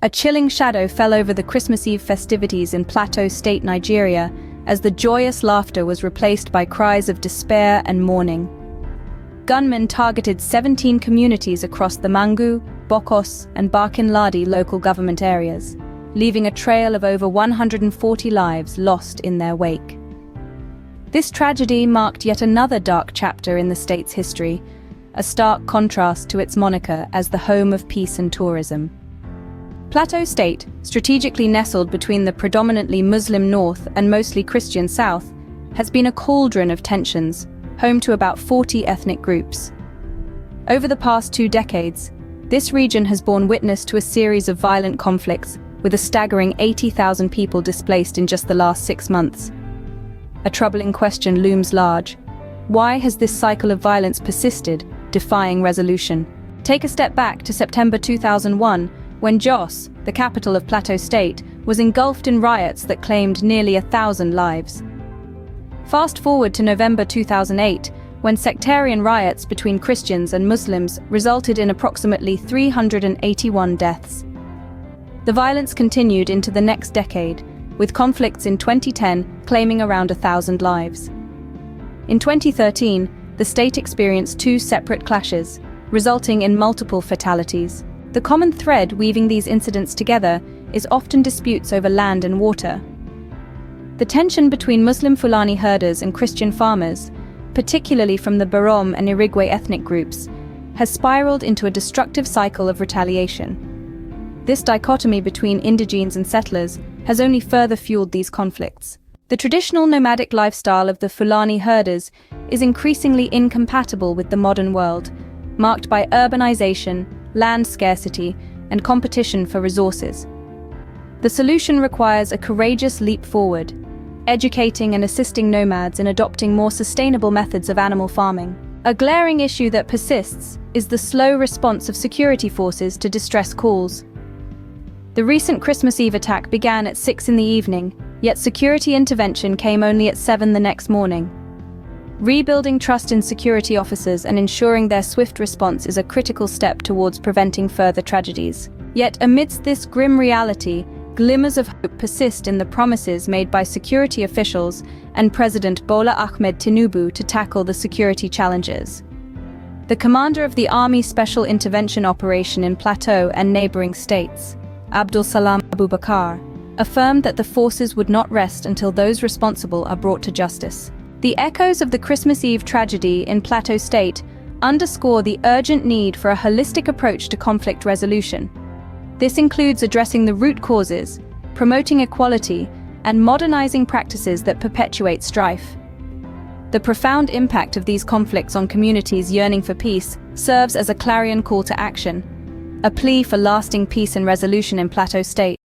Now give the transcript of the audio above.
A chilling shadow fell over the Christmas Eve festivities in Plateau State, Nigeria, as the joyous laughter was replaced by cries of despair and mourning. Gunmen targeted 17 communities across the Mangu, Bokos, and Barkin-Ladi local government areas, leaving a trail of over 140 lives lost in their wake. This tragedy marked yet another dark chapter in the state's history, a stark contrast to its moniker as the home of peace and tourism. Plateau State, strategically nestled between the predominantly Muslim north and mostly Christian south, has been a cauldron of tensions, home to about 40 ethnic groups. Over the past 2 decades, this region has borne witness to a series of violent conflicts, with a staggering 80,000 people displaced in just the last 6 months. A troubling question looms large. Why has this cycle of violence persisted, defying resolution? Take a step back to September 2001, when Jos, the capital of Plateau State, was engulfed in riots that claimed nearly 1,000 lives. Fast forward to November 2008, when sectarian riots between Christians and Muslims resulted in approximately 381 deaths. The violence continued into the next decade, with conflicts in 2010 claiming around 1,000 lives. In 2013, the state experienced 2 separate clashes, resulting in multiple fatalities. The common thread weaving these incidents together is often disputes over land and water. The tension between Muslim Fulani herders and Christian farmers, particularly from the Barom and Irigwe ethnic groups, has spiraled into a destructive cycle of retaliation. This dichotomy between indigenes and settlers has only further fueled these conflicts. The traditional nomadic lifestyle of the Fulani herders is increasingly incompatible with the modern world, marked by urbanization, land scarcity, and competition for resources. The solution requires a courageous leap forward, educating and assisting nomads in adopting more sustainable methods of animal farming. A glaring issue that persists is the slow response of security forces to distress calls. The recent Christmas Eve attack began at 6 in the evening, yet security intervention came only at 7 the next morning. Rebuilding trust in security officers and ensuring their swift response is a critical step towards preventing further tragedies. Yet amidst this grim reality, glimmers of hope persist in the promises made by security officials and President Bola Ahmed Tinubu to tackle the security challenges. The commander of the Army Special Intervention Operation in Plateau and neighboring states, Abdul Salam Abubakar, affirmed that the forces would not rest until those responsible are brought to justice. The echoes of the Christmas Eve tragedy in Plateau State underscore the urgent need for a holistic approach to conflict resolution. This includes addressing the root causes, promoting equality, and modernizing practices that perpetuate strife. The profound impact of these conflicts on communities yearning for peace serves as a clarion call to action, a plea for lasting peace and resolution in Plateau State.